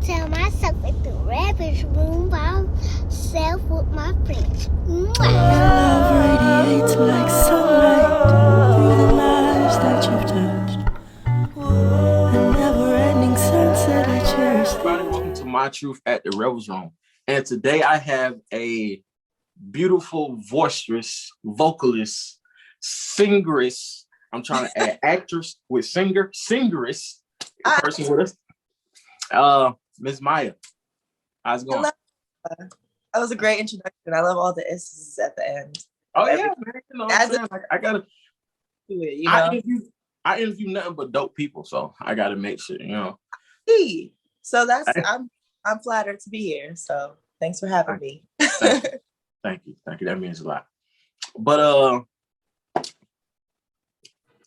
tell myself at the Revels room by myself with my friends. Love radiates like sunlight through the lives that you've touched. A never-ending sunset I cherish. Everybody, welcome to My Truth at the Revels room. And today I have a beautiful, boisterous, vocalist, singeress. I'm trying to add actress with singeress person with us. Miss Maya. How's it going? Hello. That was a great introduction. I love all the S's at the end. Oh yeah, man. You know what I'm saying? I gotta do it, you know. I interview nothing but dope people, so I gotta make sure, you know. So I'm flattered to be here. So thanks for having me. Thank you. That means a lot. But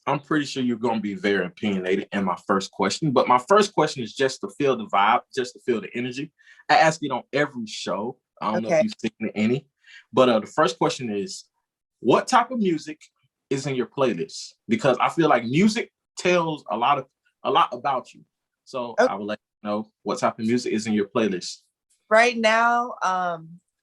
I'm pretty sure you're gonna be very opinionated in my first question. But my first question is just to feel the vibe, just to feel the energy. I ask it on every show. I don't know if you've seen any, but the first question is, what type of music is in your playlist? Because I feel like music tells a lot about you. So I would like to know what type of music is in your playlist. Right now,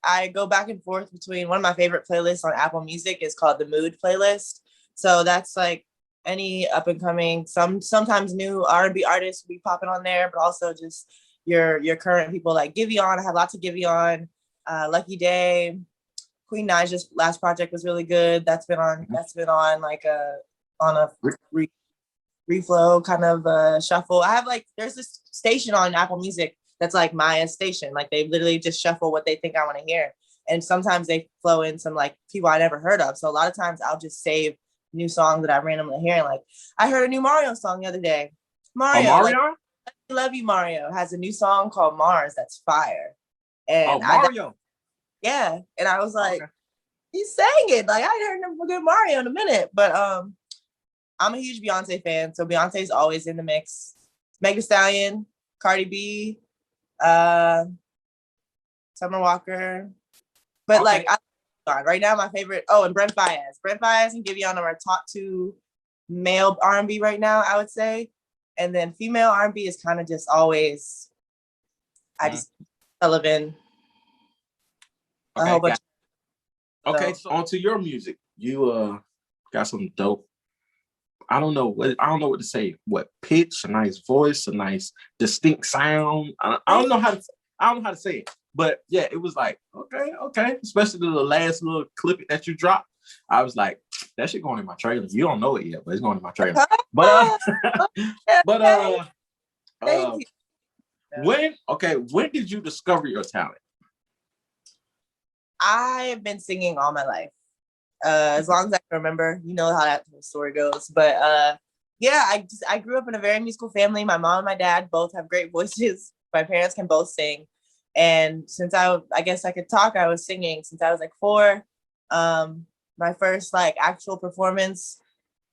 I go back and forth between one of my favorite playlists on Apple Music is called the Mood playlist. So that's like any up and coming, sometimes new R&B artists will be popping on there, but also just your current people like Giveon. I have lots of Giveon, Lucky Day, Queen Naja's last project was really good. That's been on like on a reflow kind of shuffle. I have there's this station on Apple Music that's like Maya's station. Like they literally just shuffle what they think I want to hear. And sometimes they flow in some like people I never heard of. So a lot of times I'll just save new songs that I'm randomly hearing. Like I heard a new Mario song the other day. Mario? Like, I Love You Mario has a new song called Mars that's fire. And Mario. Yeah. And I was like, he sang it. Like I ain't heard a good Mario in a minute. But I'm a huge Beyonce fan. So Beyonce's always in the mix. Meg Thee Stallion, Cardi B, Summer Walker. But right now my favorite, and Brent Faiyaz. Brent Faiyaz and Giveon are my top two male R&B right now, I would say. And then female R&B is kind of just always, Sullivan. A whole bunch. So onto your music. You got some dope. I don't know what to say. What pitch, a nice voice, a nice distinct sound. I don't know how to say it. But yeah, it was like, okay. Especially the last little clip that you dropped. I was like, that shit going in my trailer. You don't know it yet, but it's going in my trailer. But Thank you. When did you discover your talent? I've been singing all my life. As long as I can remember, you know how that story goes. But I grew up in a very musical family. My mom and my dad both have great voices. My parents can both sing. And since I guess I could talk, I was singing since I was like 4. My first actual performance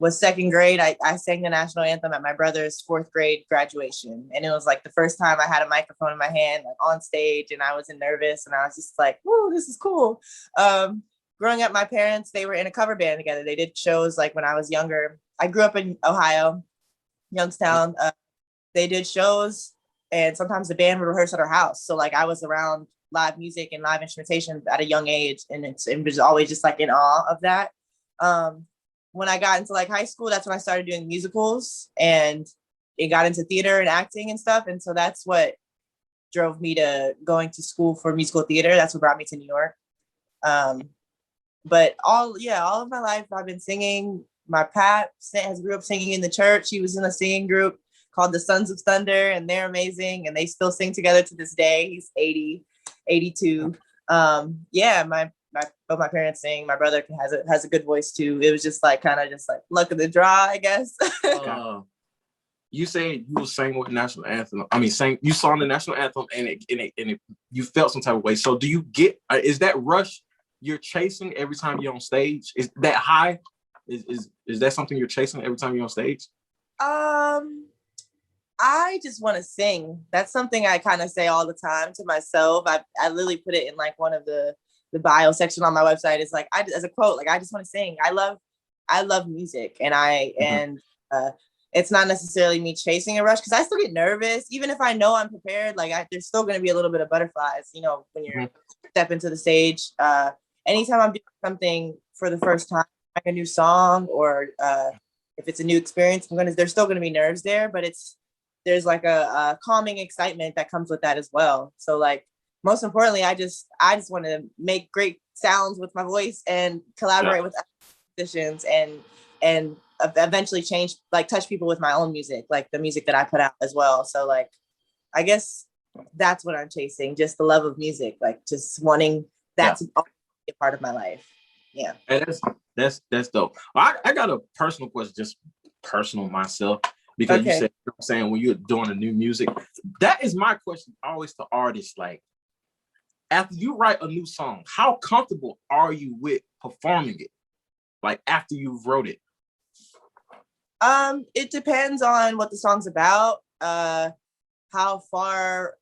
was 2nd grade. I sang the national anthem at my brother's 4th grade graduation. And it was like the first time I had a microphone in my hand on stage, and I wasn't nervous, and I was just like, whoa, this is cool. Growing up, my parents, they were in a cover band together. They did shows when I was younger. I grew up in Ohio, Youngstown. They did shows, and sometimes the band would rehearse at our house. So I was around live music and live instrumentation at a young age, and it was always just in awe of that. When I got into high school, that's when I started doing musicals, and it got into theater and acting and stuff. And so that's what drove me to going to school for musical theater. That's what brought me to New York. But all of my life I've been singing. My Pat has grew up singing in the church. He was in a singing group called the Sons of Thunder, and they're amazing, and they still sing together to this day. He's 80, 82. Both my parents sing. My brother has a good voice too. It was just kind of luck of the draw, I guess. You said you sang with national anthem. I mean, you sang the national anthem, and it you felt some type of way. So do you get? Is that rush you're chasing every time you're on stage? Is that high? Is that something you're chasing every time you're on stage? I just want to sing. That's something I kind of say all the time to myself. I literally put it in one of the bio section on my website. It's as a quote, I just want to sing. I love music, and it's not necessarily me chasing a rush, because I still get nervous. Even if I know I'm prepared, like there's still going to be a little bit of butterflies, you know, when you're step into the stage. Anytime I'm doing something for the first time, like a new song, or if it's a new experience, there's still going to be nerves there, but there's like a calming excitement that comes with that as well. So like, most importantly, I just want to make great sounds with my voice and collaborate with musicians and eventually touch people with my own music, like the music that I put out as well. So like, I guess that's what I'm chasing, just the love of music, like just wanting that to be a part of my life. Yeah. And that's dope. I got a personal question, just personal myself, because you said, you know what I'm saying, when you're doing a new music, that is my question always to artists. Like, after you write a new song, how comfortable are you with performing it? Like after you've wrote it? It depends on what the song's about. How far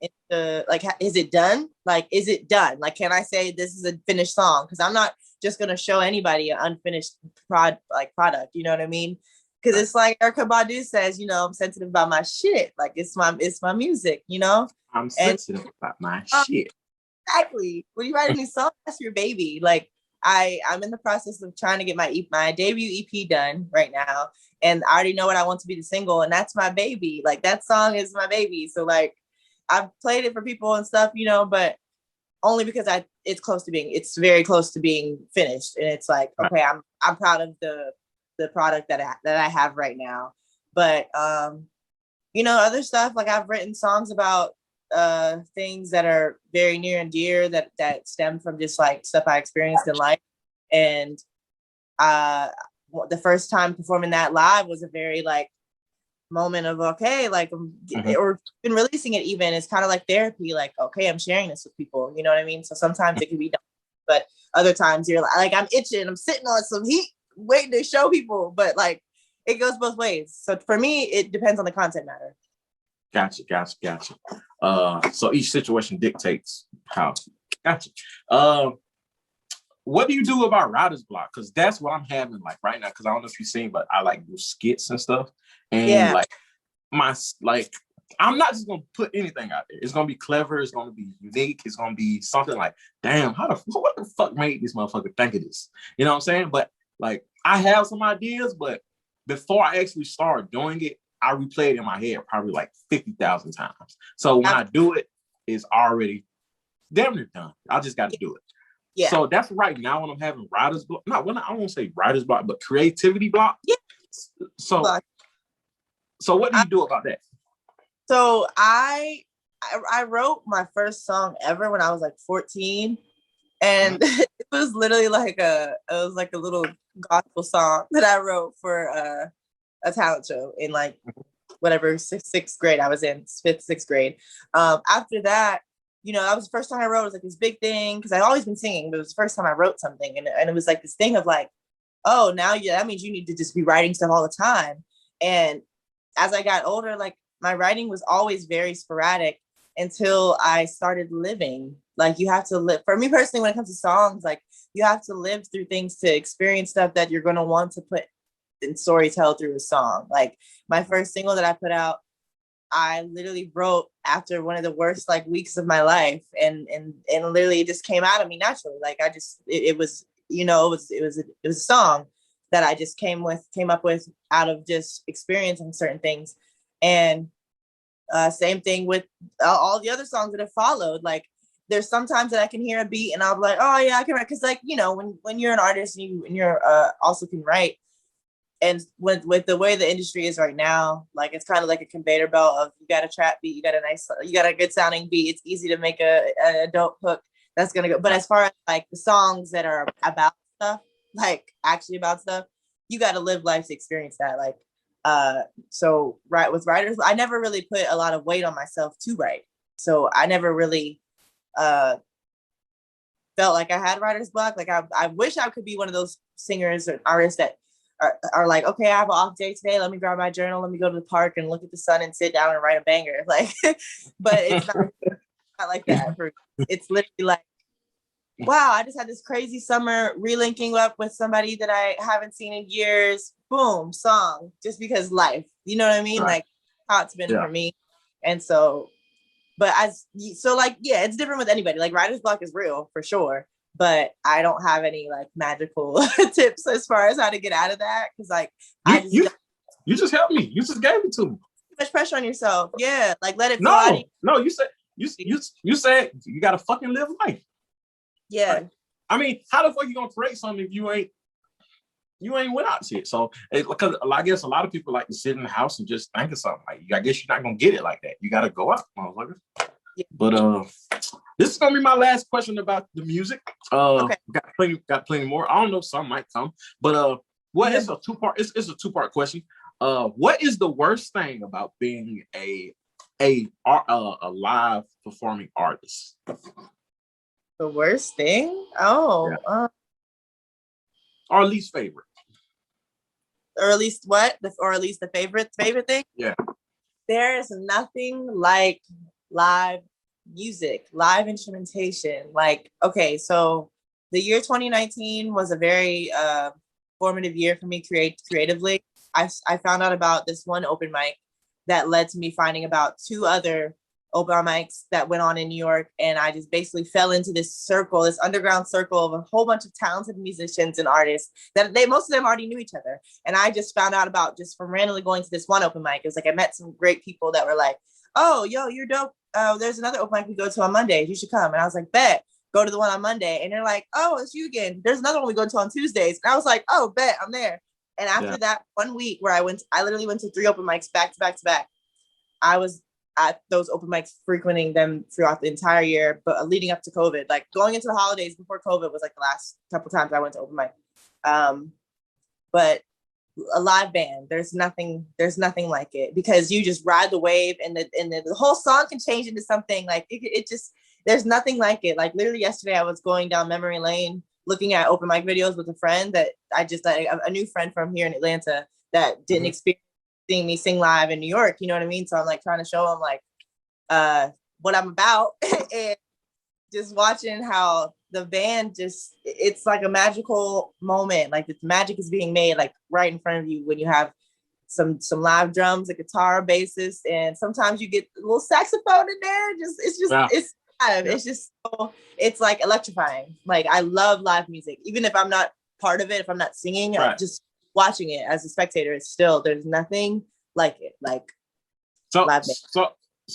into, like, is it done? Like, is it done? Like, can I say this is a finished song? Because I'm not just gonna show anybody an unfinished product, you know what I mean? Because it's like Erykah Badu says, you know, I'm sensitive about my shit. Like, it's my music, you know? I'm sensitive about my shit. Exactly. When you write a new song, that's your baby. Like, I'm in the process of trying to get my debut EP done right now. And I already know what I want to be the single, and that's my baby. Like, that song is my baby. So like, I've played it for people and stuff, you know, but only because it's very close to being finished. And it's like, okay, I'm proud of the product that I have right now. But you know, other stuff, like I've written songs about things that are very near and dear that stem from just like stuff I experienced in life. And the first time performing that live was a very like moment of, okay, like or been releasing it, even it's kind of like therapy, like, okay, I'm sharing this with people, you know what I mean? So sometimes it can be done, but other times you're like I'm itching, I'm sitting on some heat waiting to show people, but like it goes both ways. So for me, it depends on the content matter. Gotcha. So each situation dictates how. Gotcha. What do you do about writer's block? Because that's what I'm having like right now. Because I don't know if you've seen, but I like do skits and stuff. And like I'm not just gonna put anything out there. It's gonna be clever. It's gonna be unique. It's gonna be something like, damn, what the fuck made this motherfucker think of this? You know what I'm saying? But like, I have some ideas, but before I actually start doing it, I replay it in my head probably like 50,000 times. So when I do it, it's already damn near done. I just got to do it. Yeah. So that's right now when I'm having writer's block. I won't say writer's block, but creativity block. Yeah. So what do you do about that? So I wrote my first song ever when I was like 14. And it was literally like a little gospel song that I wrote for a talent show in like whatever sixth grade I was in, sixth grade. After that, you know, that was the first time I wrote. It was like this big thing because I'd always been singing, but it was the first time I wrote something, and it was like this thing of like, oh, now that means you need to just be writing stuff all the time. And as I got older, like my writing was always very sporadic until I started living. Like, you have to live. For me personally, when it comes to songs, like you have to live through things to experience stuff that you're going to want to put in storytell through a song. Like my first single that I put out, I literally wrote after one of the worst like weeks of my life, and literally it just came out of me naturally. Like it was a song that I just came up with out of just experiencing certain things. And same thing with all the other songs that have followed. Like there's sometimes that I can hear a beat and I'll be like, oh yeah, I can write. Cause like, you know, when you're an artist and you're also can write, and with the way the industry is right now, like it's kind of like a conveyor belt of, you got a trap beat, you got a good sounding beat. It's easy to make a dope hook that's gonna go. But as far as like the songs that are about stuff, like actually about stuff, you got to live life to experience that. Like, so right with writers, I never really put a lot of weight on myself to write. So I never really felt like I had writer's block. Like I wish I could be one of those singers or artists that are like, okay, I have an off day today. Let me grab my journal. Let me go to the park and look at the sun and sit down and write a banger. Like, but it's not like that. It's literally like wow, I just had this crazy summer relinking up with somebody that I haven't seen in years. Boom, song, just because life, you know what I mean? Right. Like how it's been for me. And so, but yeah, it's different with anybody. Like writer's block is real for sure, but I don't have any like magical tips as far as how to get out of that. Cause like, you just helped me. You just gave it to me. Too much pressure on yourself. Yeah. Like let it flow out of you. No, you said you gotta fucking live life. Yeah. Like, I mean, how the fuck you gonna create something if you ain't without shit? So because I guess a lot of people like to sit in the house and just think of something. Like I guess you're not gonna get it like that. You gotta go out, motherfucker. Yeah. But this is gonna be my last question about the music. Okay. Got plenty more. I don't know, some might come, but it's a two-part. It's a two-part question. What is the worst thing about being a live performing artist? The worst thing? Oh, yeah. Or least favorite. Or at least what? Or at least the favorite thing? Yeah. There is nothing like live music, live instrumentation. Like, okay, so the year 2019 was a very formative year for me creatively. I found out about this one open mic that led to me finding about 2 other open mics that went on in New York. And I just basically fell into this underground circle of a whole bunch of talented musicians and artists that most of them already knew each other. And I just found out about just from randomly going to this one open mic. It was like, I met some great people that were like, oh, yo, you're dope. There's another open mic we go to on Mondays. You should come. And I was like, bet. Go to the one on Monday. And they're like, oh, it's you again. There's another one we go to on Tuesdays. And I was like, oh, bet, I'm there. And after that 1 week where I literally went to 3 open mics back to back to back. I was at those open mics, frequenting them throughout the entire year, but leading up to COVID, like going into the holidays before COVID was like the last couple times I went to open mic. But a live band, there's nothing like it, because you just ride the wave, and the whole song can change into something like it just, there's nothing like it. Like literally yesterday I was going down memory lane looking at open mic videos with a friend that I just like, a new friend from here in Atlanta that didn't experience seeing me sing live in New York, you know what I mean? So I'm like trying to show him like what I'm about, and just watching how the band it's like a magical moment. Like the magic is being made like right in front of you when you have some live drums, a guitar, bassist, and sometimes you get a little saxophone in there. It's live. Yeah. It's just it's like electrifying. Like I love live music, even if I'm not part of it, if I'm not singing, right. Just watching it as a spectator, it's still, there's nothing like it. Like so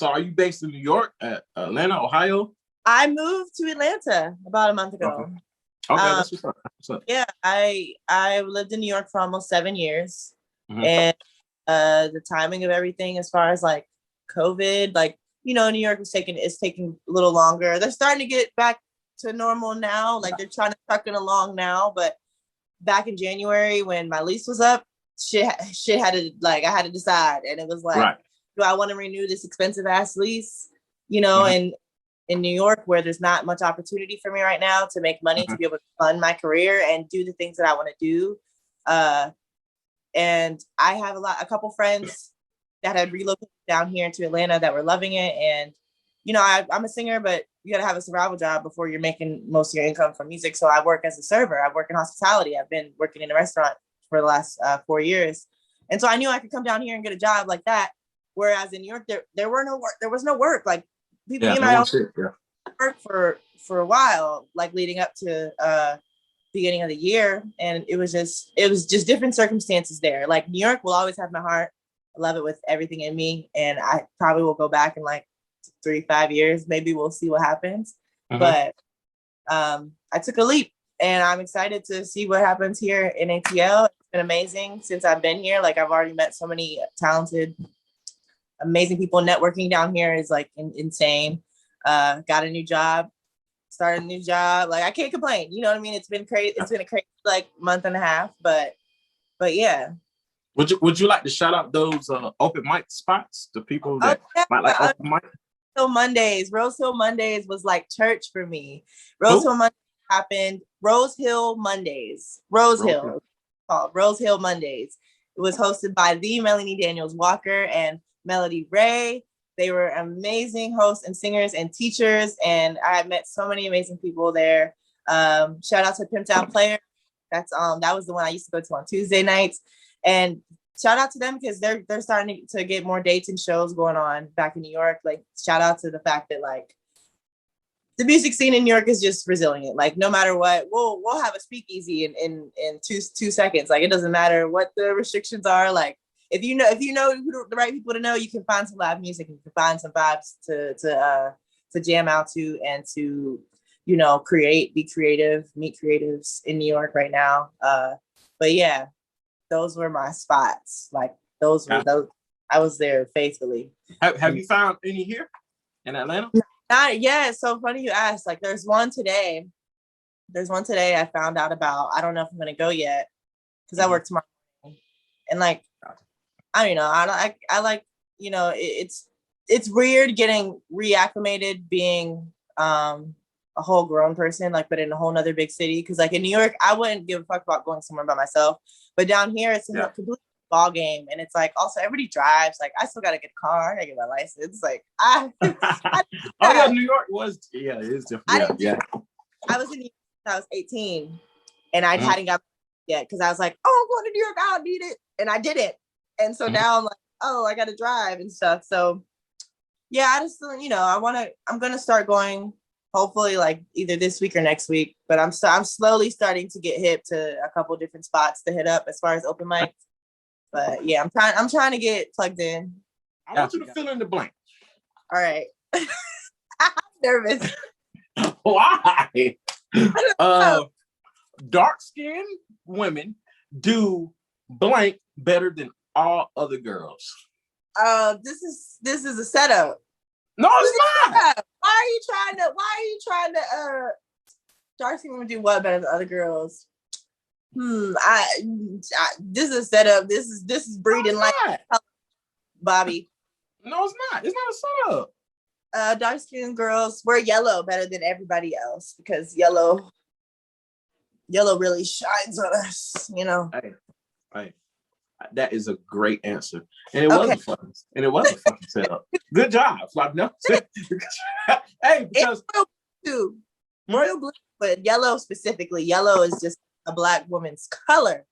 are you based in New York, Atlanta, Ohio? I moved to Atlanta about a month ago. Okay, that's what's up. Yeah, I lived in New York for almost 7 years, and the timing of everything as far as like COVID, like, you know, New York is taking a little longer. They're starting to get back to normal now. Like they're trying to truck it along now, but back in January when my lease was up, shit had to, like, I had to decide, and it was like, right. Do I want to renew this expensive ass lease, you know, and in New York where there's not much opportunity for me right now to make money to be able to fund my career and do the things that I want to do. And I have a couple friends that had relocated down here to Atlanta that were loving it. And, you know, I'm a singer, but you got to have a survival job before you're making most of your income from music. So I work as a server. I work in hospitality. I've been working in a restaurant for the last 4 years. And so I knew I could come down here and get a job like that. Whereas in New York, there was no work. Like people, you know, work for a while, like leading up to beginning of the year. And it was just different circumstances there. Like New York will always have my heart. I love it with everything in me. And I probably will go back in like 3-5 years. Maybe we'll see what happens. But I took a leap, and I'm excited to see what happens here in ATL. It's been amazing since I've been here. Like I've already met so many talented, amazing people. Networking down here is like insane. Got a new job, started a new job. Like I can't complain. You know what I mean? It's been crazy. It's been a crazy like month and a half, but yeah. Would you like to shout out those open mic spots to people that might like open mic? Rose Hill Mondays was like church for me. Rose Hill Mondays happened. Rose Hill Mondays. Rose Hill Mondays. It was hosted by the Melanie Daniels Walker and Melody Ray. They were amazing hosts and singers and teachers, and I met so many amazing people there. Shout out to Pimp Down Player. That was the one I used to go to on Tuesday nights. And shout out to them because they're starting to get more dates and shows going on back in New York. Like, shout out to the fact that like the music scene in New York is just resilient. Like, no matter what, we'll have a speakeasy in 2 seconds. Like, it doesn't matter what the restrictions are. Like, if you know who the right people to know, you can find some live music and you can find some vibes to jam out to and to, you know, be creative, meet creatives in New York right now. But yeah, those were my spots. Like, those I was there faithfully. Have you found any here in Atlanta? Yeah, it's so funny you asked. Like, there's one today I found out about. I don't know if I'm gonna go yet because I work tomorrow. And like, I don't know. I like, you know, it's weird getting reacclimated being a whole grown person, like, but in a whole nother big city. Because like in New York, I wouldn't give a fuck about going somewhere by myself. But down here, it's a complete ball game, and it's like also everybody drives. Like, I still gotta get a car, I gotta get my license. Like, oh yeah, New York was it is different. I was in New York when I was 18, and I hadn't got yet because I was like, oh, I'm going to New York, I don't need it, and I didn't. And so now I'm like, oh, I gotta drive and stuff. So yeah, I just, you know, I'm gonna start going hopefully like either this week or next week. But I'm slowly starting to get hip to a couple different spots to hit up as far as open mics. But yeah, I'm trying to get plugged in. I want you to fill in the blank. All right. I'm nervous. Why? Dark-skinned women do blank better than all other girls. This is a setup. No, it's not. Why are you trying to dark-skinned women do what better than other girls? This is a setup. This is breeding like Bobby. No, it's not. It's not a setup. Dark-skinned girls wear yellow better than everybody else because yellow really shines on us, you know. Hey, that is a great answer, and it was a fucking setup. Good job. Like, no, hey, because royal blue, but yellow specifically. Yellow is just a Black woman's color.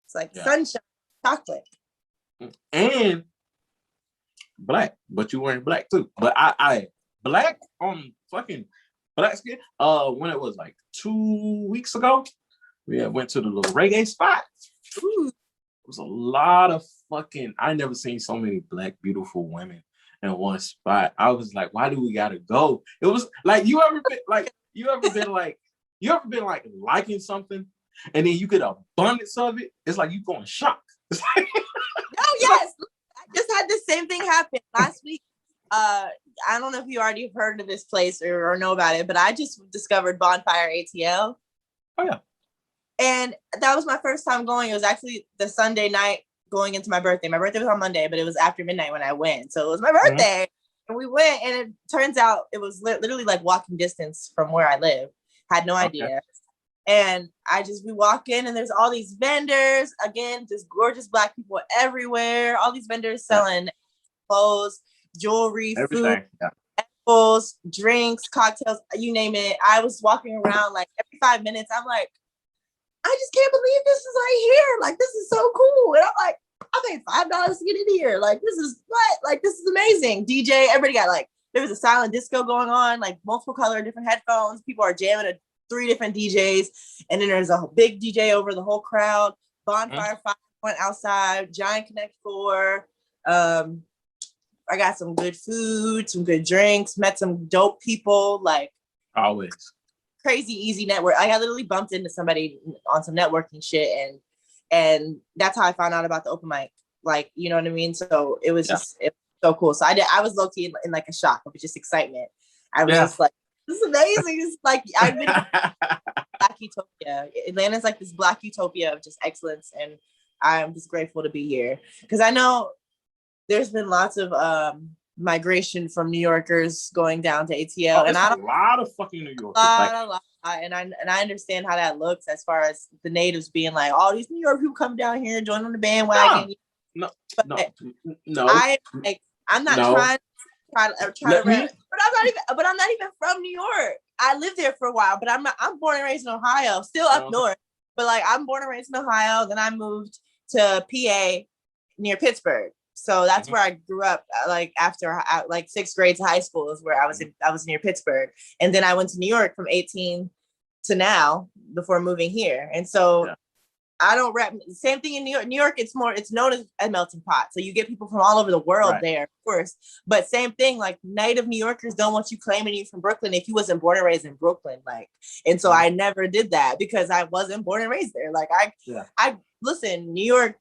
It's like sunshine, chocolate, and black. But you wearing black too. But I black on fucking black skin. When it was like 2 weeks ago, we went to the little reggae spot. Ooh. It was a lot of fucking. I never seen so many Black beautiful women in one spot. I was like, why do we gotta go? It was like, you ever been like liking something and then you get an abundance of it? It's like you going shock. Oh yes, I just had the same thing happen last week. I don't know if you already have heard of this place or know about it, but I just discovered Bonfire ATL. Oh yeah. And that was my first time going. It was actually the Sunday night going into my birthday. My birthday was on Monday, but it was after midnight when I went. So it was my birthday. And we went, and it turns out it was literally like walking distance from where I live. Had no idea. And we walk in, and there's all these vendors. Again, just gorgeous Black people everywhere. All these vendors selling clothes, jewelry, everything. Food, edibles, drinks, cocktails, you name it. I was walking around like every 5 minutes. I'm like, I just can't believe this is right here. Like, this is so cool. And I'm like, I paid $5 to get in here. Like, this is what? Like, this is amazing. DJ, everybody got like, there was a silent disco going on, like multiple color, different headphones. People are jamming at 3 different DJs. And then there's a big DJ over the whole crowd. Bonfire fire went outside, giant Connect 4. I got some good food, some good drinks, met some dope people, like always. Crazy easy network. I literally bumped into somebody on some networking shit, and that's how I found out about the open mic. Like, you know what I mean? So it was just it was so cool. So I was low key in like a shock of just excitement. I was just like, this is amazing. It's like I've been Black utopia. Atlanta's like this Black utopia of just excellence, and I'm just grateful to be here because I know there's been lots of migration from New Yorkers going down to ATL, and a lot of fucking New Yorkers. And I understand how that looks as far as the natives being like, all these New York people come down here and join on the bandwagon. No. I'm not trying to rap, but I'm not even from New York. I lived there for a while, but I'm born and raised in Ohio, still up north. But like I'm born and raised in Ohio. Then I moved to PA near Pittsburgh. So that's where I grew up. Like after like 6th grade to high school is where I was near Pittsburgh. And then I went to New York from 18 to now before moving here. And so I don't rap. Same thing in New York. New York, it's known as a melting pot. So you get people from all over the world there, of course. But same thing, like native New Yorkers don't want you claiming you from Brooklyn if you wasn't born and raised in Brooklyn. Like, and so I never did that because I wasn't born and raised there. Like I listen, New York.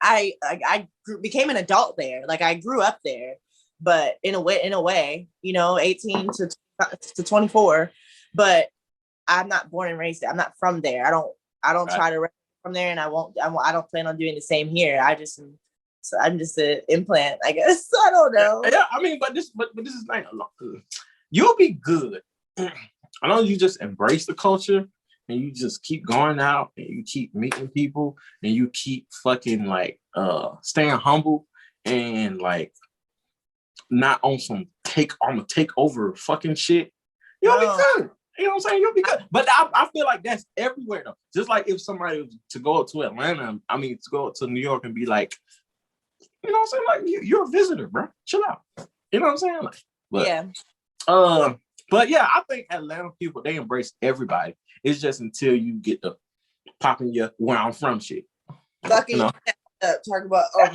I became an adult there. Like I grew up there, but in a way, you know, 18 to 24. But I'm not born and raised there. I'm not from there. I don't try to rap from there, and I don't plan on doing the same here. I'm just an implant, I guess. I don't know. Yeah, I mean, but this is like you'll be good. I know you just embrace the culture and you just keep going out and you keep meeting people and you keep fucking like staying humble and like not on some I'm gonna take over fucking shit. You'll be good. You know what I'm saying? You'll be good. But I feel like that's everywhere though. Just like if somebody was to go up to Atlanta, to go up to New York and be like, you know what I'm saying? Like you're a visitor, bro. Chill out. You know what I'm saying? Like, but yeah, I think Atlanta people, they embrace everybody. It's just until you get the popping your where I'm from shit. Lucky you know? Talk about I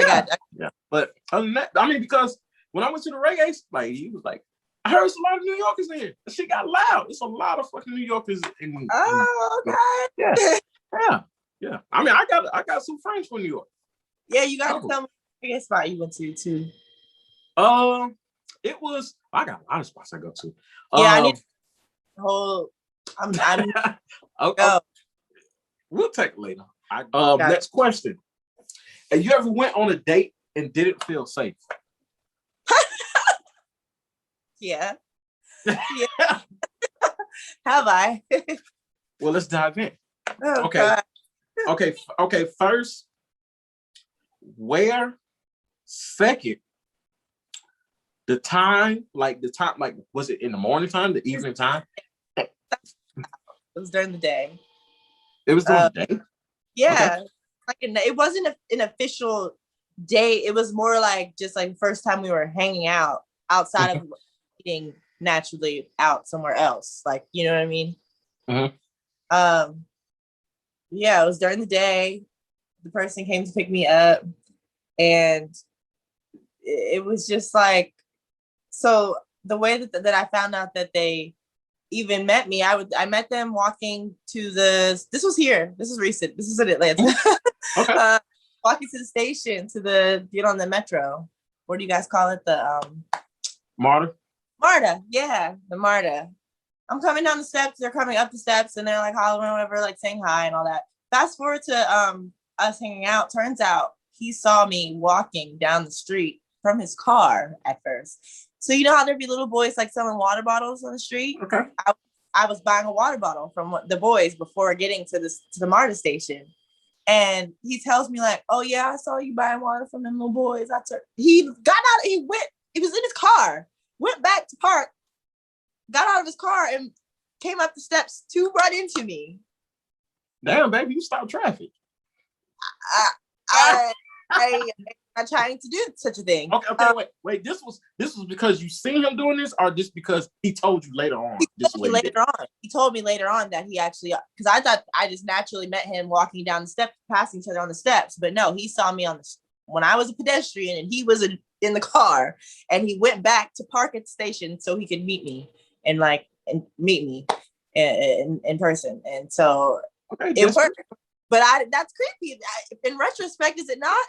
got that. Yeah. But other than that, I mean, because when I went to the reggae, like he was like, I heard there's a lot of New Yorkers in here. The shit got loud. It's a lot of fucking New Yorkers in okay. Yeah. I mean, I got some friends from New York. Yeah, you gotta tell me the spot you went to too. It was I got a lot of spots I go to. I need I'm okay. We'll take it later. Next question. Have you ever went on a date and didn't feel safe? Yeah. Have I? Well, let's dive in. Oh, okay. God. Okay. First, where? Second, the time, like was it in the morning time, the evening time? It was during the day. It was during the day? Yeah. Okay. Like it wasn't an official date. It was more like just like the first time we were hanging out outside of eating naturally out somewhere else. Like, you know what I mean? Mm-hmm. Yeah, it was during the day. The person came to pick me up and it was just like, so the way that I found out that they even met me, I met them walking to this was recent. This is in Atlanta. Okay. Walking to the station to get on the metro. What do you guys call it? The MARTA? MARTA, yeah, the MARTA. I'm coming down the steps, they're coming up the steps and they're like hollering or whatever, like saying hi and all that. Fast forward to us hanging out. Turns out he saw me walking down the street from his car at first. So you know how there'd be little boys like selling water bottles on the street? Okay. I was buying a water bottle from the boys before getting to the MARTA station. And he tells me like, oh yeah, I saw you buying water from them little boys. He was in his car, went back to park, got out of his car and came up the steps to run into me. Damn, baby, you stopped traffic. I'm trying to do such a thing. Okay, wait. This was because you seen him doing this, or just because he told you later on? He told me later on that he actually, because I thought I just naturally met him walking down the steps, passing each other on the steps, but no, he saw me when I was a pedestrian and he was in the car, and he went back to park at the station so he could meet me and meet me in person, and so it worked. But that's creepy. In retrospect, is it not?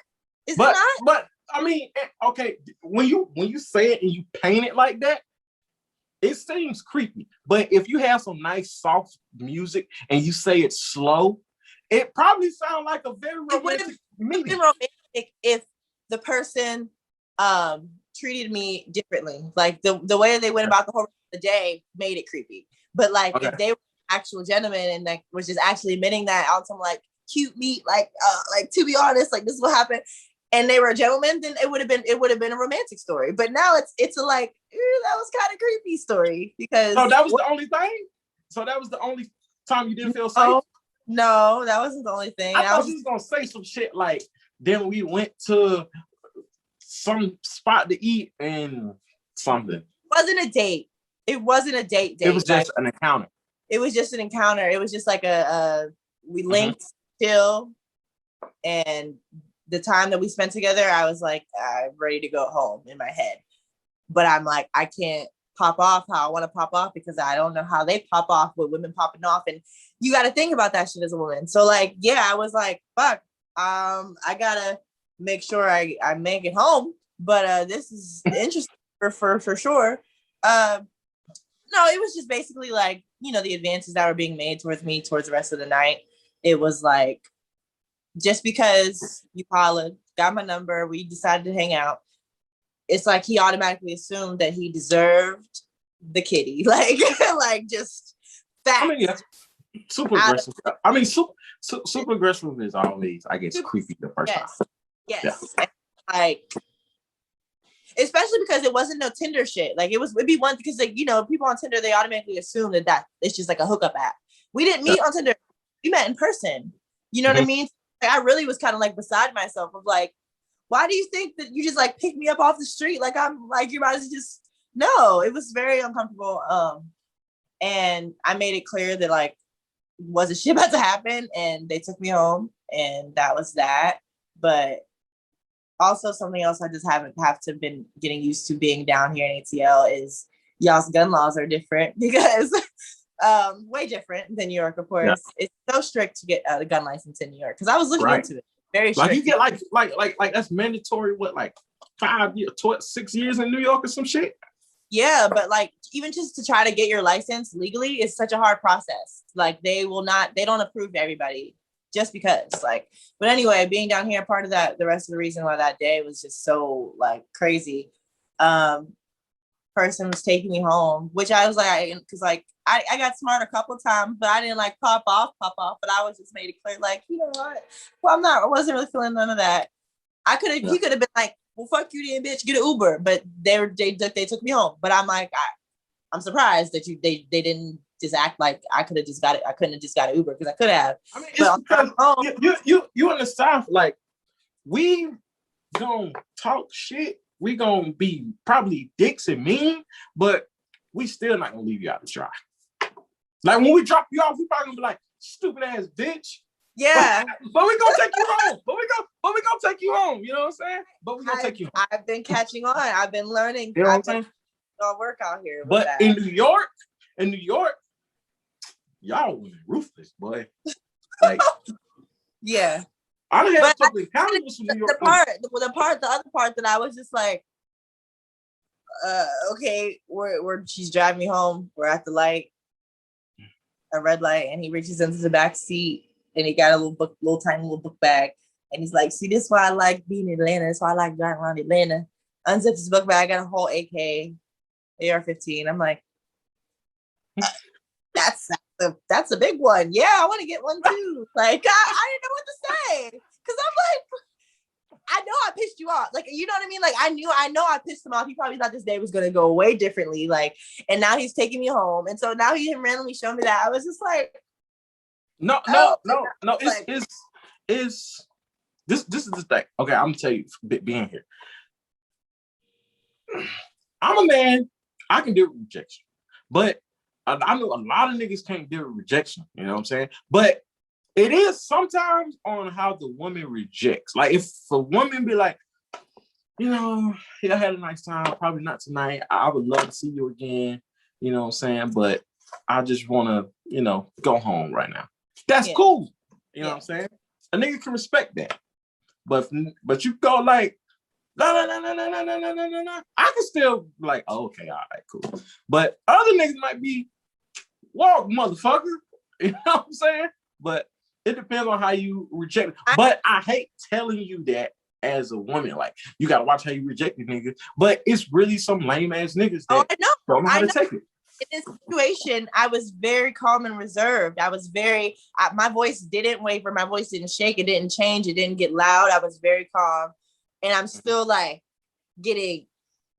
Is it not? But I mean, okay, when you say it and you paint it like that, it seems creepy. But if you have some nice soft music and you say it's slow, it probably sounds like a very romantic meeting. It would have been romantic if the person treated me differently. Like the way they went about the whole day made it creepy. But like if they were actual gentlemen and like was just actually admitting that on some like cute meet, like to be honest, like this is what happened. and they were a gentleman, then it would have been a romantic story. But now it's a like, that was kind of creepy story because So that was the only thing. So that was the only time you didn't feel safe. No, that wasn't the only thing. I thought you was gonna say some shit like, then we went to some spot to eat and something. It wasn't a date. It wasn't a date. It was just an encounter. It was just an encounter. It was just like we linked still, and the time that we spent together, I was like, I'm ready to go home in my head. But I'm like, I can't pop off how I want to pop off because I don't know how they pop off with women popping off. And you got to think about that shit as a woman. So like, yeah, I was like, fuck, I gotta make sure I make it home. But this is interesting for sure. No, it was just basically like, the advances that were being made towards me towards the rest of the night. It was like, just because you hollered, got my number, we decided to hang out, it's like he automatically assumed that he deserved the kitty. Like just facts. I mean, yeah, super aggressive. Super aggressive is always, I guess, creepy the first time. Yes. Yeah. Like, especially because it wasn't no Tinder shit. Like it'd be one because like, people on Tinder, they automatically assume that it's just like a hookup app. We didn't meet on Tinder. We met in person. You know what I mean? I really was kind of like beside myself of like, why do you think that you just like pick me up off the street? Like I'm like, you're about to just, no, it was very uncomfortable. And I made it clear that like, wasn't shit about to happen, and they took me home, and that was that. But also something else I just have to been getting used to being down here in ATL is y'all's gun laws are different because way different than New York, of course. Yeah. It's so strict to get a gun license in New York because I was looking into it. Very strict. Like you get like that's mandatory. What, like 5 years, 6 years in New York or some shit? Yeah, but like even just to try to get your license legally is such a hard process. Like they don't approve everybody just because. Like, but anyway, being down here, part of that, the rest of the reason why that day was just so like crazy. Person was taking me home, which I was like, because like I got smart a couple times, but I didn't like pop off. But I was just made it clear, like, you know what? Well, I wasn't really feeling none of that. He could have been like, well, fuck you then, bitch, get an Uber. But they took me home. But I'm like, I'm surprised that they didn't just act like I could have just got it. I couldn't have just got an Uber because I could have. I mean, it's because you in the South, like, we gonna talk shit. We gonna be probably dicks and mean, but we still not gonna leave you out to dry. Like when we drop you off, we probably gonna be like, stupid ass bitch. Yeah. But we gonna take you home. But we gonna take you home. You know what I'm saying? But we gonna take you home. I've been catching on. I've been learning. You know what I'm saying? I'll work out here. But in New York, y'all was ruthless, boy. Like, yeah. I don't have something with New York. The other part that I was just like, okay, she's driving me home. We're at the light, a red light, and he reaches into the back seat and he got a little tiny book bag. And he's like, see, this is why I like being in Atlanta. That's why I like driving around Atlanta. Unzips his book bag, I got a whole AK, AR-15. I'm like, that's a big one. Yeah, I want to get one too. Like, I didn't know what to say. Cause I'm like, I know I pissed you off. Like, you know what I mean? Like, I know I pissed him off. He probably thought this day was going to go way differently. Like, and now he's taking me home. And so now he randomly showed me that. I was just like, no. This is the thing. Okay, I'm gonna tell you, being here. I'm a man. I can deal with rejection, but I know a lot of niggas can't deal with rejection. You know what I'm saying? But it is sometimes on how the woman rejects. Like if a woman be like, I had a nice time, probably not tonight. I would love to see you again. You know what I'm saying? But I just want to, go home right now. That's cool. You know what I'm saying? A nigga can respect that. But you go like, no. I can still be like, oh, okay, all right, cool. But other niggas might be, walk, motherfucker. You know what I'm saying? But it depends on how you reject it. But I hate telling you that as a woman. Like, you got to watch how you reject the niggas. But it's really some lame ass niggas that don't know how to take it. In this situation, I was very calm and reserved. I was my voice didn't waver. My voice didn't shake. It didn't change. It didn't get loud. I was very calm. and I'm still like getting,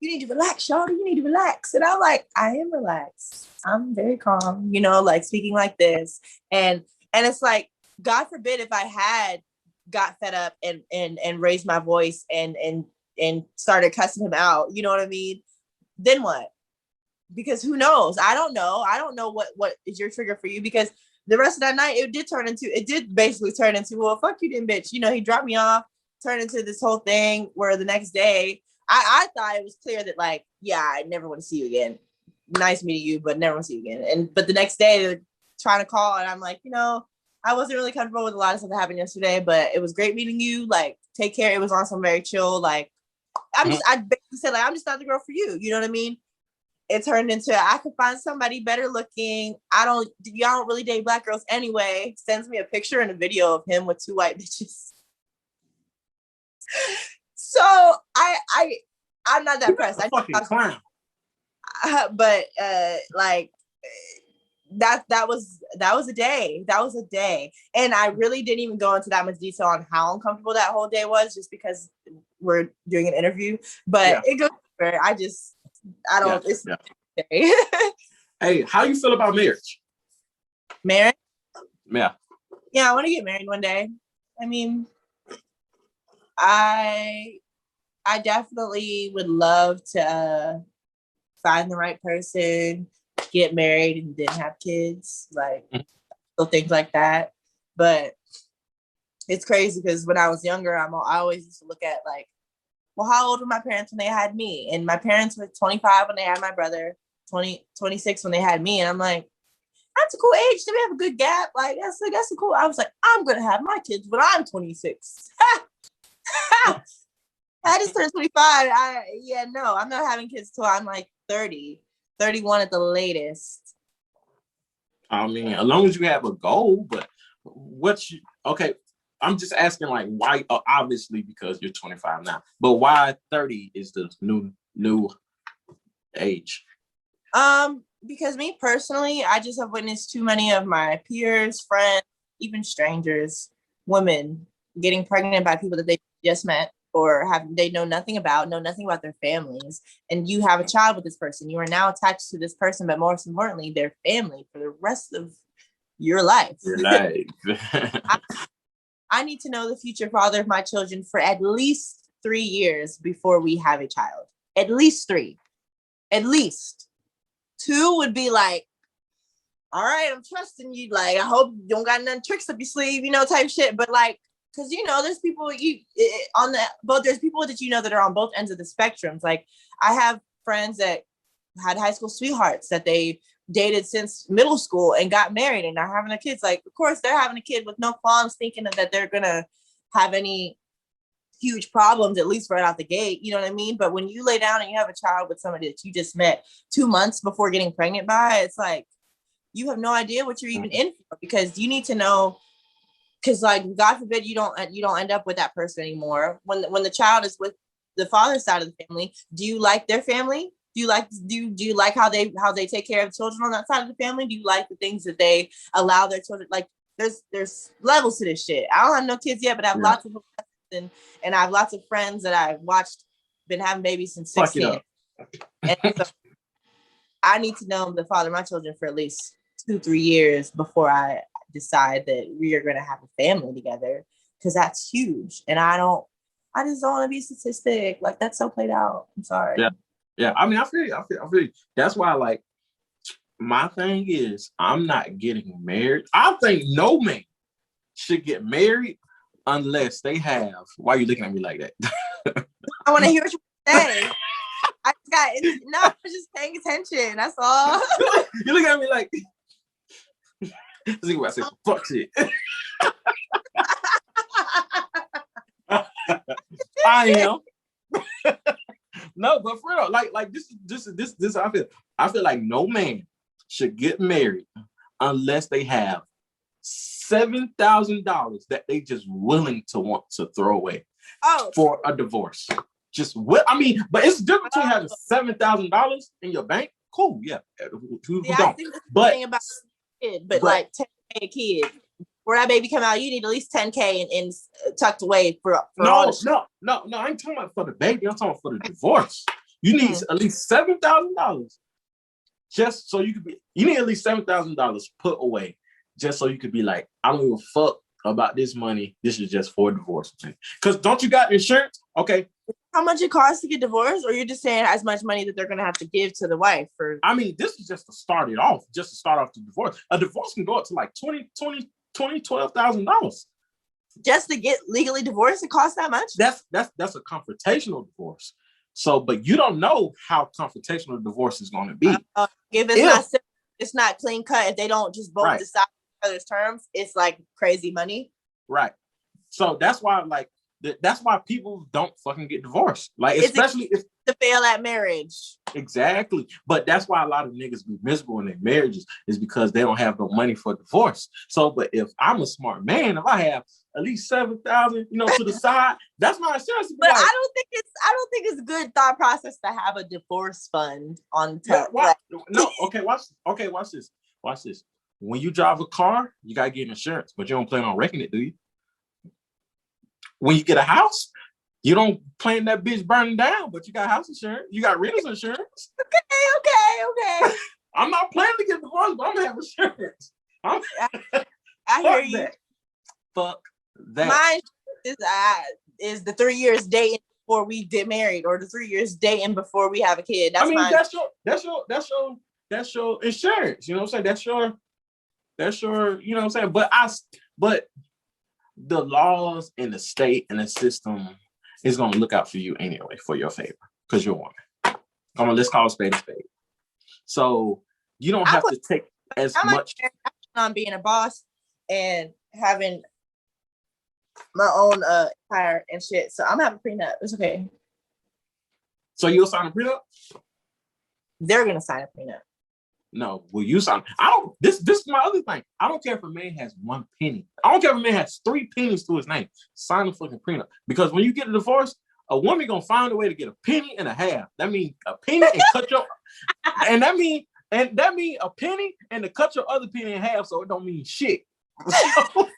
you need to relax, Shawty, you need to relax. And I'm like, I am relaxed. I'm very calm, you know, like speaking like this. And it's like, God forbid if I had got fed up and raised my voice and started cussing him out, you know what I mean? Then what? Because who knows? I don't know what is your trigger for you, because the rest of that night it did basically turn into, well, fuck you then, bitch. You know, he dropped me off, turned into this whole thing where the next day I thought it was clear that, like, yeah, I never want to see you again. Nice meeting you, but never want to see you again. But the next day they're trying to call, and I'm like, you know, I wasn't really comfortable with a lot of stuff that happened yesterday, but it was great meeting you. Like, take care. It was on some very chill, like, I basically said, like, I'm just not the girl for you. You know what I mean? It turned into, I could find somebody better looking. Y'all don't really date black girls anyway. Sends me a picture and a video of him with 2 white bitches. So I'm not that pressed. I fucking clown. But like that was a day. That was a day, and I really didn't even go into that much detail on how uncomfortable that whole day was, just because we're doing an interview. But it goes over. I don't. It's Hey, how you feel about marriage? Marriage? Yeah. Yeah, I want to get married one day. I mean, I definitely would love to find the right person, get married, and then have kids, like things like that. But it's crazy because when I was younger, I always used to look at, like, well, how old were my parents when they had me? And my parents were 25 when they had my brother, 26 when they had me. And I'm like, that's a cool age. Do we have a good gap? Like, that's a cool. I was like, I'm going to have my kids when I'm 26. I just turned 25. I'm not having kids till I'm like 30, 31 at the latest. I mean, as long as you have a goal, but okay, I'm just asking, like, why, obviously because you're 25 now, but why 30 is the new age? Because me personally, I just have witnessed too many of my peers, friends, even strangers, women getting pregnant by people that they just met or they know nothing about their families. And you have a child with this person. You are now attached to this person, but most importantly, their family for the rest of your life. I need to know the future father of my children for at least 3 years before we have a child. At least 3. At least. 2 would be like, all right, I'm trusting you. Like, I hope you don't got none tricks up your sleeve, you know, type shit. But like, because, you know, there's people there's people that, you know, that are on both ends of the spectrums. Like, I have friends that had high school sweethearts that they dated since middle school and got married and are having a kids. Like, of course, they're having a kid with no qualms, thinking that they're gonna have any huge problems, at least right out the gate. You know what I mean? But when you lay down and you have a child with somebody that you just met 2 months before getting pregnant by, it's like, you have no idea what you're even in for, because you need to know, because, like, God forbid you don't end up with that person anymore. When the child is with the father's side of the family, do you like their family? Do you like how they take care of children on that side of the family? Do you like the things that they allow their children? Like, there's levels to this shit. I don't have no kids yet, but I have lots of and I have lots of friends that I've watched been having babies since 16. And so I need to know the father of my children for at least 2-3 years before I decide that we are going to have a family together, because that's huge. And I just don't want to be statistic. Like, that's so played out. I'm sorry. Yeah. I mean, I feel you. That's why, like, my thing is, I'm not getting married. I think no man should get married unless they have. Why are you looking at me like that? I want to hear what you say. I was just paying attention. That's all. You look at me like, see what I say, fuck shit. I am. No, but for real, like this I feel like no man should get married unless they have $7,000 that they just willing to want to throw away for a divorce. I mean, but it's different between having $7,000 in your bank. Cool, yeah. Who don't? But like, take a kid. for that baby come out, you need at least 10K and tucked away for no, all I ain't talking about for the baby. I'm talking for the divorce. You need at least $7,000 just so you could be. You need at least $7,000 put away just so you could be like, I don't give a fuck about this money. This is just for divorce. Because don't you got insurance? Okay. How much it costs to get divorced, or you're just saying as much money that they're gonna have to give to the wife for? I mean, this is just to start it off. Just to start off the divorce. A divorce can go up to like $12,000. Just to get legally divorced, it costs that much? That's a confrontational divorce. So, but you don't know how confrontational the divorce is going to be. If it's not clean cut, if they don't just both decide each other's terms, it's like crazy money. Right. So that's why, like, that's why people don't fucking get divorced. Like, especially if to fail at marriage. Exactly. But that's why a lot of niggas be miserable in their marriages, is because they don't have no money for divorce. So, but if I'm a smart man, if I have at least 7,000, to the side, that's my insurance. But like, I don't think it's a good thought process to have a divorce fund on top. Watch this. Watch this. When you drive a car, you gotta get insurance, but you don't plan on wrecking it, do you? When you get a house, you don't plan that bitch burning down, but you got house insurance. You got renter's insurance. Okay. I'm not planning to get divorced, but I'm gonna have insurance. I hear you. That. Fuck that. Mine is the 3 years dating before we get married, or the 3 years dating before we have a kid. That's your insurance. You know what I'm saying? That's your, you know what I'm saying? But the laws and the state and the system is gonna look out for you anyway, for your favor, because you're a woman. Let's call a spade a spade. So you don't have to take as much on being a boss and having my own empire and shit. So I'm having a prenup. It's okay. So you'll sign a prenup? They're gonna sign a prenup. No, will you sign? This is my other thing. I don't care if a man has 1 penny. I don't care if a man has 3 pennies to his name. Sign a fucking prenup. Because when you get a divorce, a woman gonna find a way to get a penny and a half. That means a penny and cut your that mean a penny and to cut your other penny in half, so it don't mean shit. So,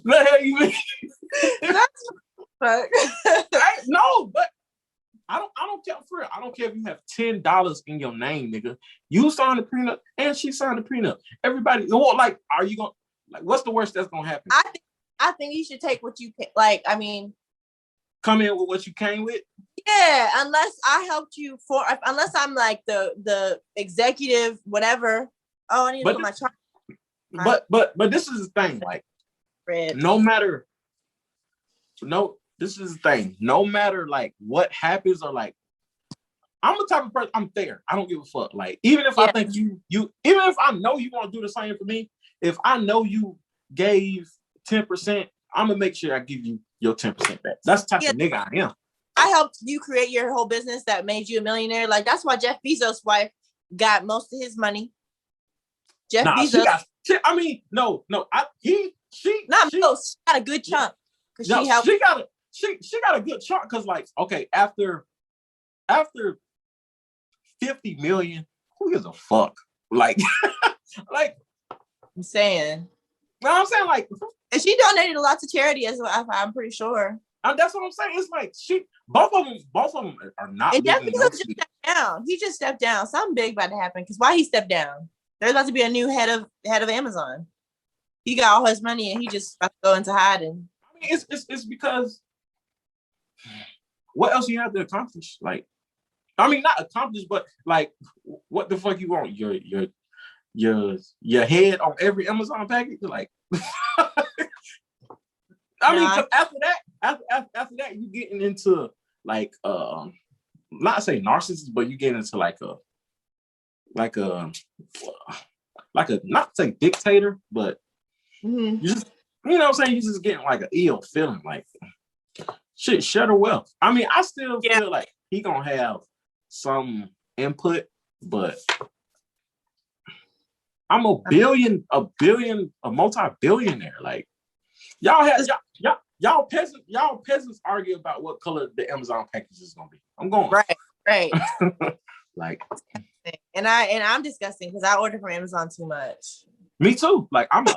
the hell you mean? That's fuck. No, but I don't care for real. I don't care if you have $10 in your name, nigga. You signed a prenup and she signed a prenup. Everybody, like, are you gonna, like, what's the worst that's gonna happen? I think you should take what you can. Like, I mean, come in with what you came with. Yeah, unless I helped you unless I'm like the executive, whatever. Oh, I need to put my chart. But this is the thing, like, this is the thing. No matter like what happens, or like, I'm the type of person, I'm fair. I don't give a fuck. Like, even if I think you even if I know you want to do the same for me, if I know you gave 10%, I'm gonna make sure I give you your 10% back. That's the type of nigga I am. I helped you create your whole business that made you a millionaire. Like, that's why Jeff Bezos' wife got most of his money. She got a good chunk. She got a good chunk because, like, okay, after 50 million, who gives a fuck? Like, like, I'm saying. You know what I'm saying? Like, and she donated a lot to charity as well, I'm pretty sure. That's what I'm saying. It's like both of them are not. And Jeff Bezos just stepped down. He just stepped down. Something big about to happen. Because why he stepped down? There's about to be a new head of Amazon. He got all his money and he just about to go into hiding. I mean, it's because what else you have to accomplish? Like, I mean, not accomplish, but like, what the fuck you want? Your head on every Amazon package? Like, I mean, after that, you getting into like, not say narcissist, but you get into like a not say dictator, but you just, you know what I'm saying? You just getting like an ill feeling, like, shit, shut her wealth. I mean, I still feel like he gonna have some input, but I'm a multi-billionaire. Like, y'all peasants argue about what color the Amazon package is gonna be. I'm going right. Like, and I'm disgusting because I order from Amazon too much. Me too. Like I'm a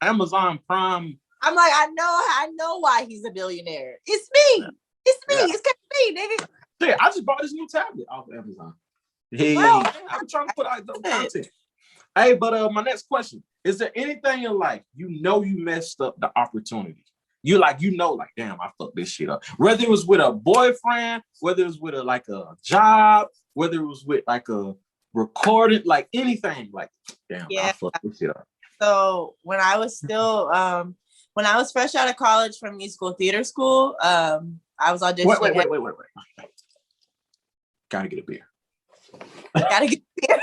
Amazon Prime. I'm like, I know why he's a billionaire. It's me. Yeah. It's me. It's me, nigga. Yeah, I just bought this new tablet off of Amazon. Hey, Bro, I'm trying to put out the content. Hey, but my next question: is there anything in life you messed up the opportunity? You damn, I fucked this shit up. Whether it was with a boyfriend, whether it was with a job, whether it was with like a recorded, like anything, like damn, I fucked this shit up. So when I was still when I was fresh out of college from musical theater school, I was auditioning. Wait. Gotta get a beer. Gotta get a beer.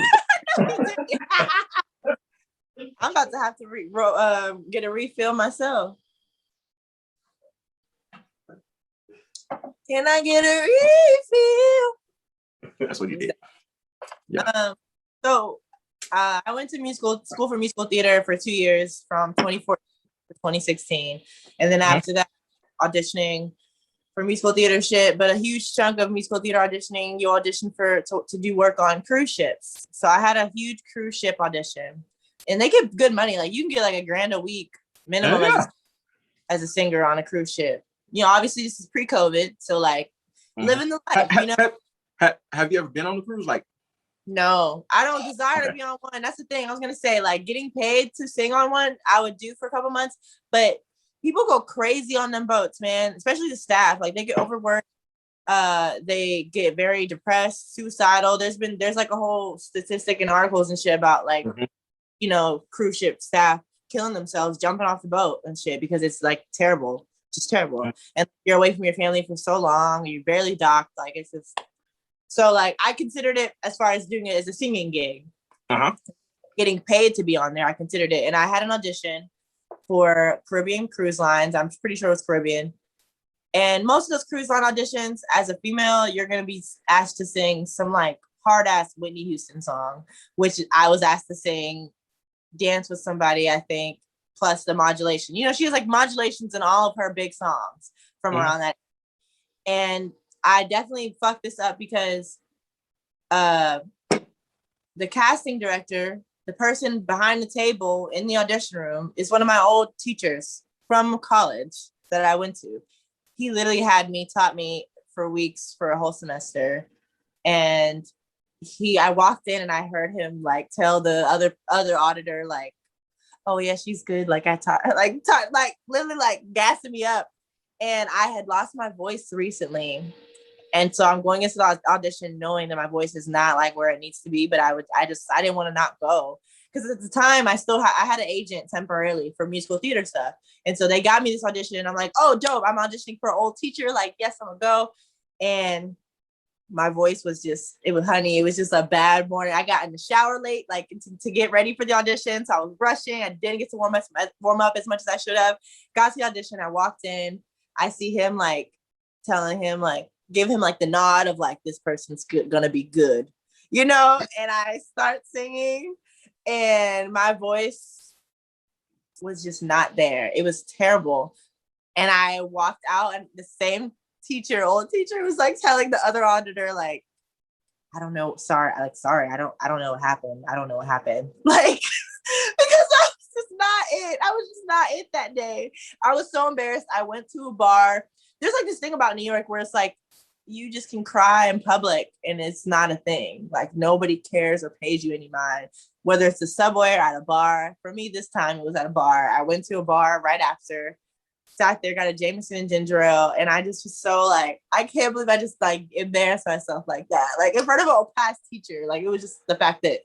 I'm about to have to get a refill myself. Can I get a refill? That's what you did. Yeah. I went to school for musical theater for 2 years, from 2014 to 2016, and then after that, auditioning for musical theater shit. But a huge chunk of musical theater auditioning, you audition to do work on cruise ships. So I had a huge cruise ship audition, and they get good money. Like you can get like $1,000 a week minimum as a singer on a cruise ship. You know, obviously this is pre-COVID, so like living the life. Have you ever been on a cruise? Like, no, I don't desire to be on one. That's the thing. I was gonna say, like, getting paid to sing on one, I would do for a couple months, but people go crazy on them boats, man. Especially the staff. Like, they get overworked. They get very depressed, suicidal. There's like a whole statistic and articles and shit about like, you know, cruise ship staff killing themselves, jumping off the boat and shit because it's like terrible. Just terrible. And you're away from your family for so long, you barely docked, like it's just so like I considered it, as far as doing it as a singing gig, getting paid to be on there, I considered it. And I had an audition for Caribbean Cruise Lines. I'm pretty sure it was Caribbean. And most of those cruise line auditions, as a female, you're going to be asked to sing some like hard ass Whitney Houston song, which I was asked to sing Dance with Somebody, I think, plus the modulation. You know, she has like modulations in all of her big songs from around that. And I definitely fucked this up because the casting director, the person behind the table in the audition room, is one of my old teachers from college that I went to. He literally taught me for weeks for a whole semester. And I walked in and I heard him like tell the other auditor, like, oh yeah, she's good. Like like literally like gassing me up. And I had lost my voice recently. And so I'm going into the audition knowing that my voice is not like where it needs to be, but I didn't want to not go. Because at the time I had an agent temporarily for musical theater stuff. And so they got me this audition and I'm like, oh, dope. I'm auditioning for an old teacher. Like, yes, I'm gonna go. And my voice was it was just a bad morning. I got in the shower late, like to get ready for the audition. So I was rushing. I didn't get to warm up as much as I should have. Got to the audition. I walked in. I see him like telling him like, give him like the nod of like, this person's gonna be good, you know? And I start singing and my voice was just not there. It was terrible. And I walked out and the same old teacher was like telling the other auditor, like, I don't know. Sorry. I don't know what happened. I don't know what happened. Like, because I was just not it. I was just not it that day. I was so embarrassed. I went to a bar. There's like this thing about New York where it's like, you just can cry in public and it's not a thing. Like nobody cares or pays you any mind, whether it's the subway or at a bar. For me, this time it was at a bar. I went to a bar right after, sat there, got a Jameson and ginger ale, and I just was so like, I can't believe I just like embarrassed myself like that, like in front of a past teacher. Like it was just the fact that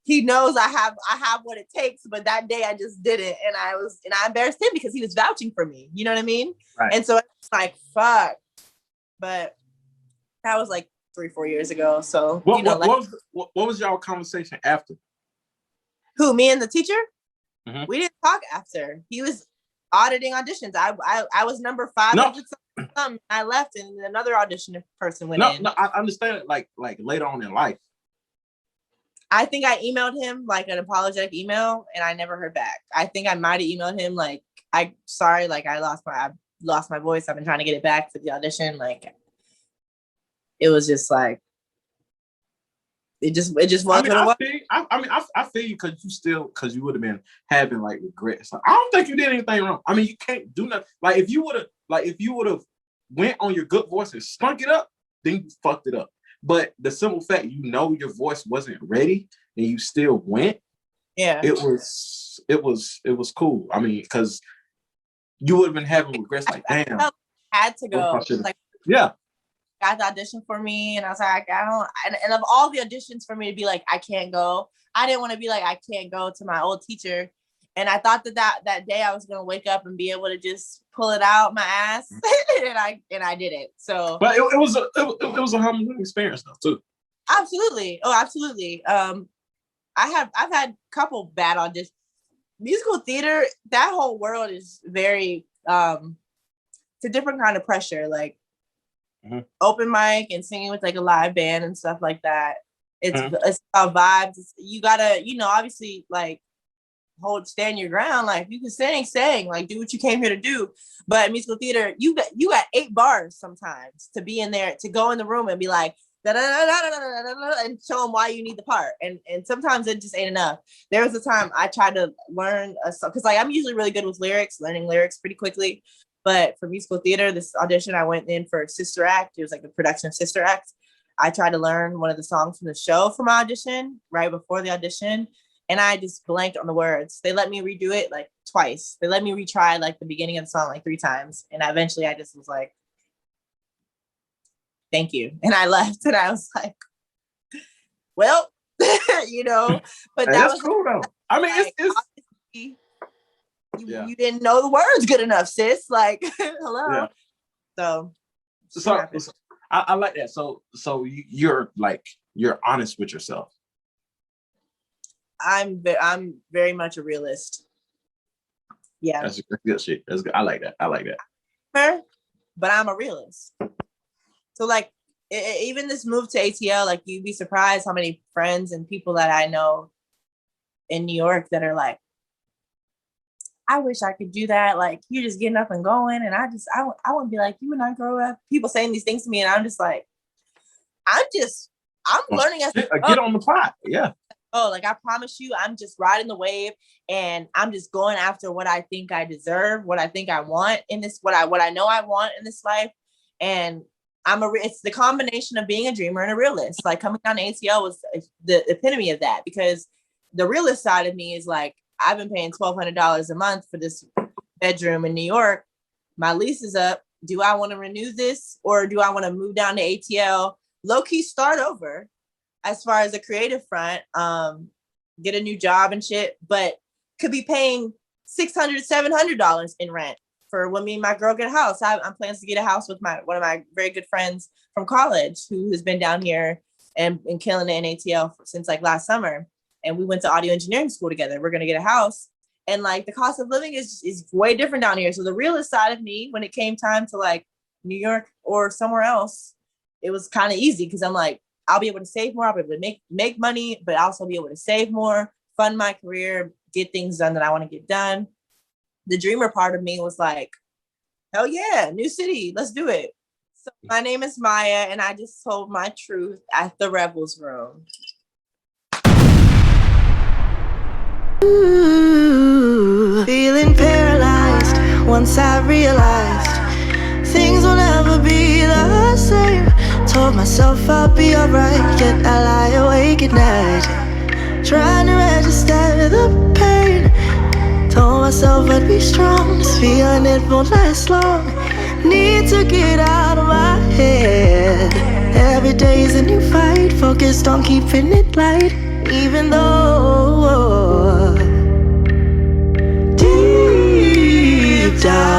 he knows I have what it takes, but that day I just didn't, and I embarrassed him because he was vouching for me. You know what I mean? Right. And so it's like fuck, but that was like 3-4 years ago. So what was y'all conversation after? Who, me and the teacher? Mm-hmm. We didn't talk after. He was auditing auditions. I was number 500 something. I left and another audition person went in. No, I understand it like later on in life. I think I emailed him like an apologetic email and I never heard back. I think I might have emailed him like, I lost my voice. I've been trying to get it back for the audition. Like it was just like, it just was what it was. I feel you because you would have been having like regrets. Like, I don't think you did anything wrong. I mean, you can't do nothing. Like if you would have went on your good voice and stunk it up, then you fucked it up. But the simple fact your voice wasn't ready and you still went, yeah, it was cool. I mean, because you would have been having regrets like, damn, I had to go. Like, yeah. Got the audition for me, and I was like, I don't. And of all the auditions for me to be like, I can't go, I didn't want to be like, I can't go to my old teacher. And I thought that day I was gonna wake up and be able to just pull it out my ass, and I didn't. So, but it was a humbling experience though too. Absolutely, absolutely. I've had a couple bad auditions. Musical theater, that whole world is very it's a different kind of pressure. Like open mic and singing with like a live band and stuff like that. It's about vibes. You gotta, obviously like stand your ground. Like you can sing, like do what you came here to do. But musical theater, you got 8 bars sometimes to be in there, to go in the room and be like and show them why you need the part. And sometimes it just ain't enough. There was a time I tried to learn a song, because like I'm usually really good with learning lyrics pretty quickly. But for musical theater, this audition I went in for Sister Act. It was like the production of Sister Act. I tried to learn one of the songs from the show for my audition right before the audition, and I just blanked on the words. They let me redo it like twice. They let me retry like the beginning of the song like 3 times. And eventually I just was like, thank you. And I left, and I was like, well, but that was cool though. I mean, like, it's you didn't know the words good enough, sis. Like, hello. Yeah. So I like that. So you're honest with yourself. I'm very much a realist. Yeah, that's good shit. That's good. I like that. But I'm a realist. So like, even this move to ATL, like you'd be surprised how many friends and people that I know in New York that are like, I wish I could do that. Like you're just getting up and going. And I wouldn't be like you when I grow up. People saying these things to me, and I'm just like, I'm learning as get on the pot. Yeah. Oh, like I promise you, I'm just riding the wave, and I'm just going after what I think I deserve, what I think I want in this, what I know I want in this life. And it's the combination of being a dreamer and a realist. Like coming down to ATL was the epitome of that, because the realist side of me is like, I've been paying $1,200 a month for this bedroom in New York. My lease is up. Do I want to renew this, or do I want to move down to ATL, low key start over as far as the creative front, get a new job and shit, but could be paying $600, $700 in rent for when me and my girl get a house. I'm planning to get a house with one of my very good friends from college who has been down here and killing it in ATL since like last summer. And we went to audio engineering school together. We're going to get a house. And like the cost of living is way different down here. So the realist side of me, when it came time to like New York or somewhere else, it was kind of easy, because I'm like, I'll be able to save more. I'll be able to make money, but also be able to save more, fund my career, get things done that I want to get done. The dreamer part of me was like, hell yeah, new city, let's do it. So my name is Maya, and I just told my truth at the Revels room. Ooh, feeling paralyzed once I realized things will never be the same. Told myself I'll be alright, yet I lie awake at night, trying to register the pain. Told myself I'd be strong, this feeling it won't last long. Need to get out of my head. Every day's a new fight, focused on keeping it light, even though deep down